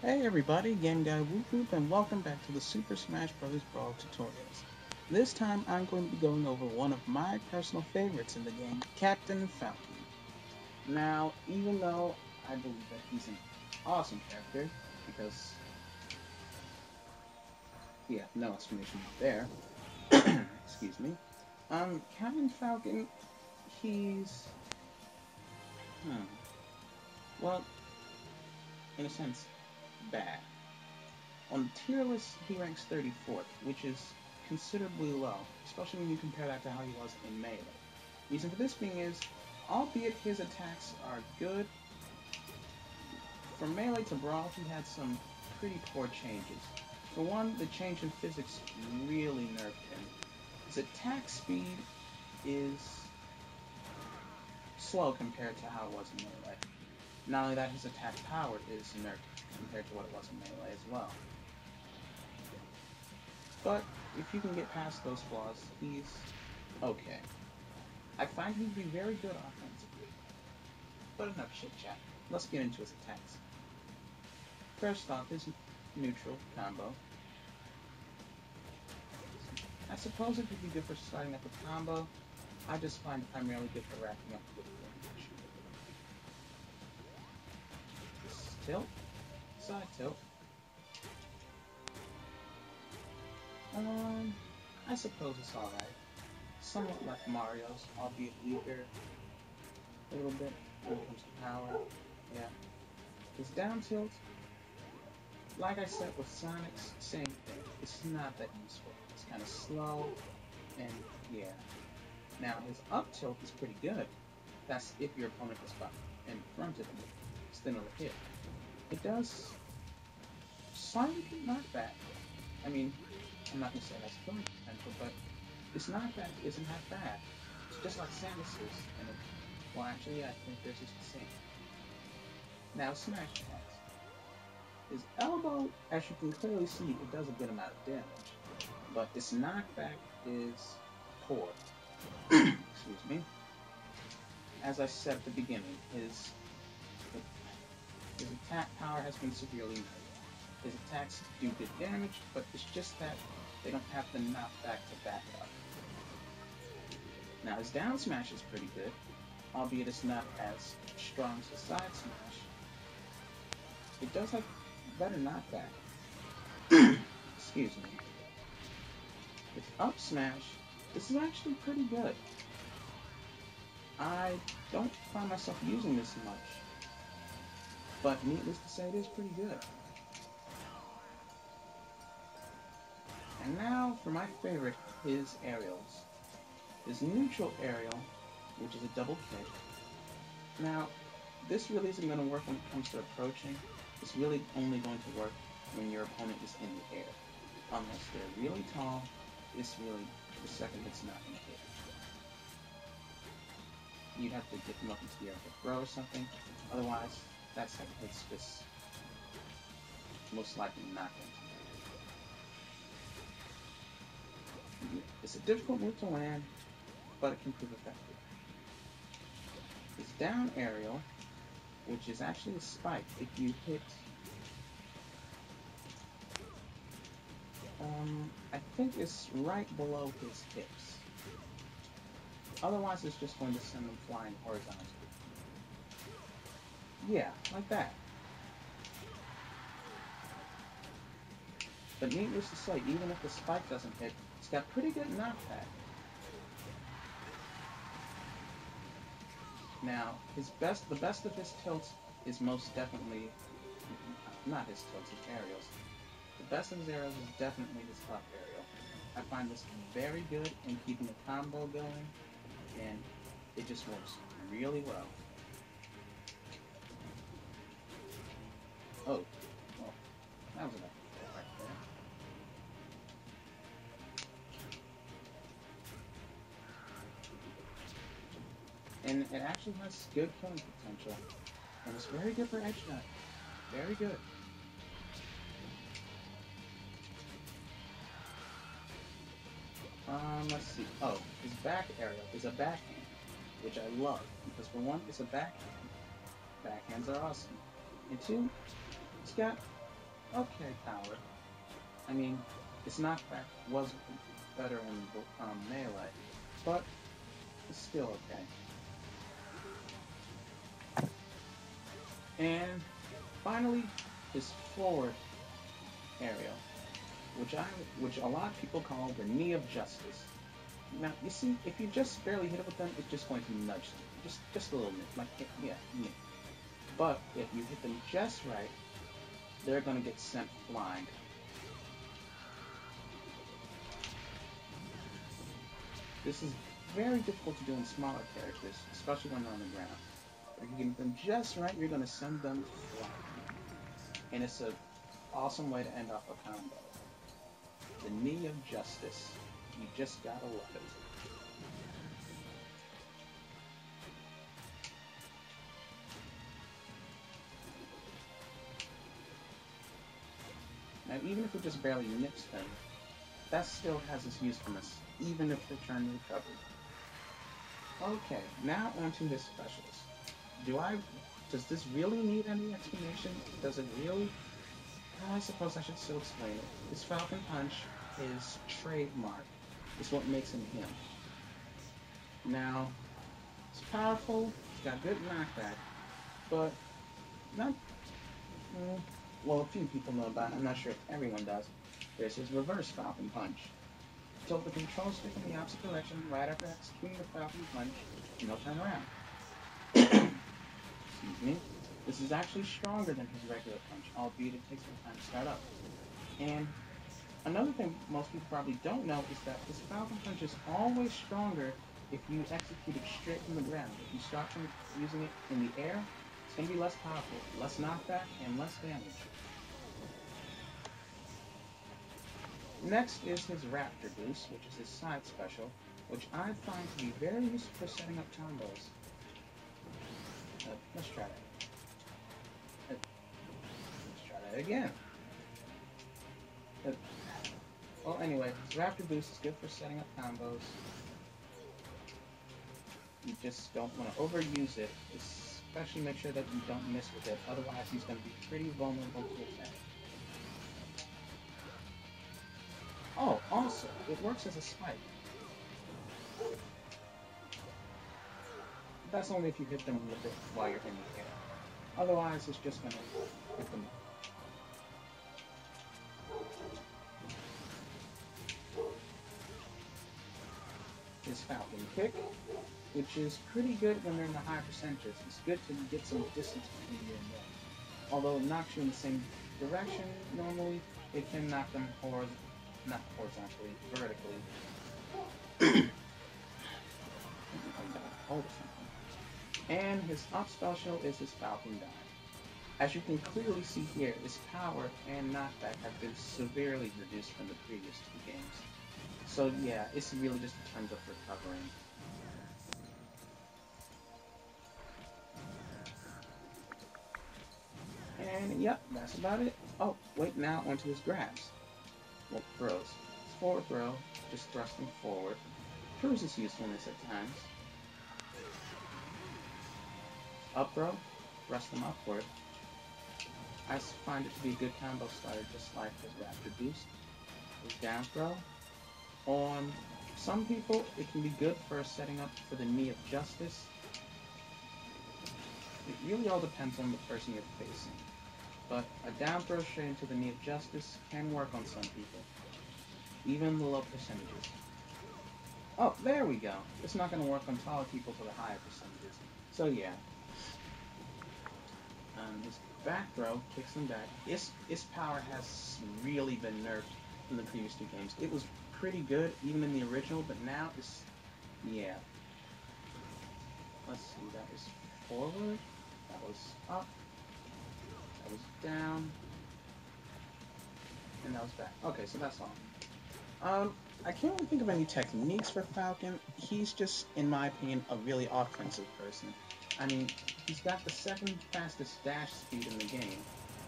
Hey everybody, gameguywoopwoop, and welcome back to the Super Smash Bros. Brawl tutorials. This time I'm going to be going over one of my personal favorites in the game, Captain Falcon. Now, even though I believe that he's an awesome character, because, yeah, no explanation there, excuse me, Captain Falcon, he's, hmm, well, in a sense, bad. On the tier list, he ranks 34th, which is considerably low, especially when you compare that to how he was in Melee. Reason for this being is, albeit his attacks are good, from Melee to Brawl, he had some pretty poor changes. For one, the change in physics really nerfed him. His attack speed is slow compared to how it was in Melee. Not only that, his attack power is nerfed compared to what it was in Melee as well. But if you can get past those flaws, he's okay. I find him to be very good offensively. But enough chit chat. Let's get into his attacks. First off, his neutral combo. I suppose it could be good for starting up a combo. I just find it primarily good for racking up with damage. Tilt, side tilt. I suppose it's alright. Somewhat like Mario's, albeit weaker a little bit when it comes to power. Yeah. His down tilt, like I said with Sonic's, same thing. It's not that useful. It's kind of slow, and yeah. Now his up tilt is pretty good. That's if your opponent is in front of you. It's another hit. It does slightly get knockback. I mean, I'm not gonna say it has killing potential, but this knockback isn't that bad. It's just like Samus's, and well, actually, yeah, I think they're just the same. Now, smash attacks. His elbow, as you can clearly see, it does a good amount of damage, but this knockback is poor. Excuse me. As I said at the beginning, his attack power has been severely nerfed. His attacks do good damage, but it's just that they don't have the knockback to back up. Now his down smash is pretty good, albeit it's not as strong as his side smash. It does have better knockback. Excuse me. His up smash, this is actually pretty good. I don't find myself using this much, but needless to say, it is pretty good. And now for my favorite, his aerials. His neutral aerial, which is a double kick. Now, this really isn't going to work when it comes to approaching. It's really only going to work when your opponent is in the air. Unless they're really tall, it's really, the second hit's not going to hit. You'd have to get them up into the air with a throw or something. Otherwise, that second hit's just most likely not going to hit. It's a difficult move to land, but it can prove effective. His down aerial, which is actually a spike if you hit, I think it's right below his hips. Otherwise, it's just going to send them flying horizontally. Yeah, like that. But needless to say, even if the spike doesn't hit, it's got pretty good knockback. Now, the best of his tilts is most definitely, not his tilts, his aerials. The best of his aerials is definitely his up aerial. I find this very good in keeping a combo going, and it just works really well. Oh, well, that was enough right there. And it actually has good killing potential, and it's very good for edge nut. Very good. Let's see. Oh, his back aerial is a backhand, which I love, because for one, it's a backhand. Backhands are awesome. And two, it's got okay power. I mean, its knockback was better in melee, but it's still okay. And finally, his forward aerial, which a lot of people call the knee of justice. Now, you see, if you just barely hit it with them, it's just going to nudge them. Just a little bit, like, yeah, yeah. But if you hit them just right, they're going to get sent flying. This is very difficult to do in smaller characters, especially when they're on the ground. If you get them just right, you're going to send them flying. And it's an awesome way to end off a combo. The knee of justice. You just gotta love it. Now, even if it just barely nips them, that still has its usefulness, even if they're trying to recover. Okay, now onto his specials. Does this really need any explanation? Does it really? I suppose I should still explain it. His Falcon Punch is trademark. It's what makes him him. Now, it's powerful, it's got good knockback, but not... well, a few people know about it. I'm not sure if everyone does. There's his reverse Falcon Punch. Tilt the control stick in the opposite direction right after executing the Falcon Punch, and he'll turn around. Excuse me. This is actually stronger than his regular punch, albeit it takes some time to start up. And another thing most people probably don't know is that this Falcon Punch is always stronger if you execute it straight from the ground. If you start from using it in the air, it's going to be less powerful, less knockback, and less damage. Next is his Raptor Boost, which is his side special, which I find to be very useful for setting up combos. Let's try that. Let's try that again. Well, anyway, Raptor Boost is good for setting up combos. You just don't want to overuse it, especially make sure that you don't miss with it, otherwise he's going to be pretty vulnerable to attack. Oh, also, it works as a spike. That's only if you hit them with it while you're in the air. Otherwise, it's just going to hit them. His Falcon Kick, which is pretty good when they're in the high percentages. It's good to get some distance between you and them. Although it knocks you in the same direction normally, it can knock them not horizontally, vertically. And his up special is his Falcon Dive. As you can clearly see here, his power and knockback have been severely reduced from the previous two games. So yeah, it's really just in terms of recovering. And yep, that's about it. Oh, wait, now onto his grabs. Well, throws. His forward throw, just thrusting forward, proves its usefulness at times. Up throw, thrust them upward. I find it to be a good combo starter, just like his Raptor Boost. His down throw. On some people, it can be good for setting up for the knee of justice. It really all depends on the person you're facing. But a down throw straight into the knee of justice can work on some people, even the low percentages. Oh, there we go. It's not going to work on taller people for the higher percentages. So yeah. This back throw kicks them back. Its power has really been nerfed from the previous two games. It was pretty good even in the original, but now it's, yeah. Let's see, that was forward, that was up, that was down, and that was back. Okay, so that's all. I can't really think of any techniques for Falcon. He's just, in my opinion, a really offensive person. I mean, he's got the second fastest dash speed in the game.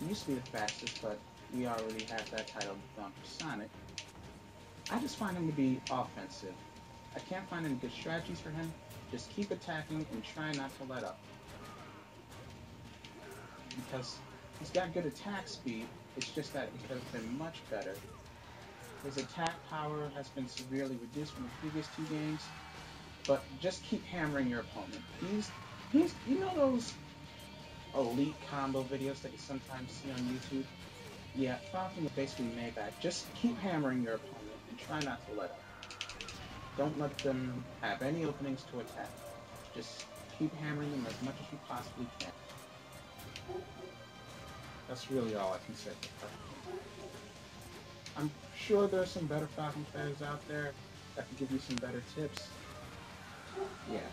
He used to be the fastest, but we already have that title for Sonic. I just find him to be offensive. I can't find any good strategies for him. Just keep attacking and try not to let up. Because He's got good attack speed, it's just that it could have been much better. His attack power has been severely reduced from the previous 2 games, but just keep hammering your opponent. You know those elite combo videos that you sometimes see on YouTube? Yeah, Falcon basically made that. Just keep hammering your opponent and try not to let up. Don't let them have any openings to attack. Just keep hammering them as much as you possibly can. That's really all I can say for Falcon. I'm sure there's some better Falcon players out there that can give you some better tips. Yeah.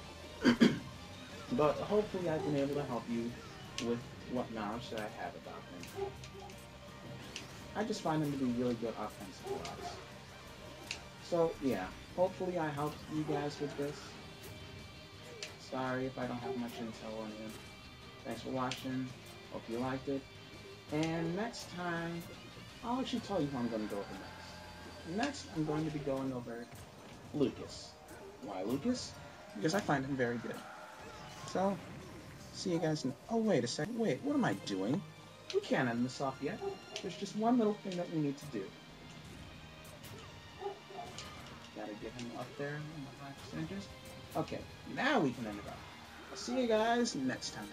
But hopefully I've been able to help you with what knowledge that I have about him. I just find him to be really good offensive-wise. So, yeah. Hopefully I helped you guys with this. Sorry if I don't have much intel on him. Thanks for watching. Hope you liked it. And next time, I'll actually tell you who I'm going to go over next. Next, I'm going to be going over Lucas. Why Lucas? Because I find him very good. So, see you guys in... Oh, wait a second. Wait, what am I doing? We can't end this off yet. There's just one little thing that we need to do. Gotta get him up there in the high percentages. Okay, now we can end it off. I'll see you guys next time.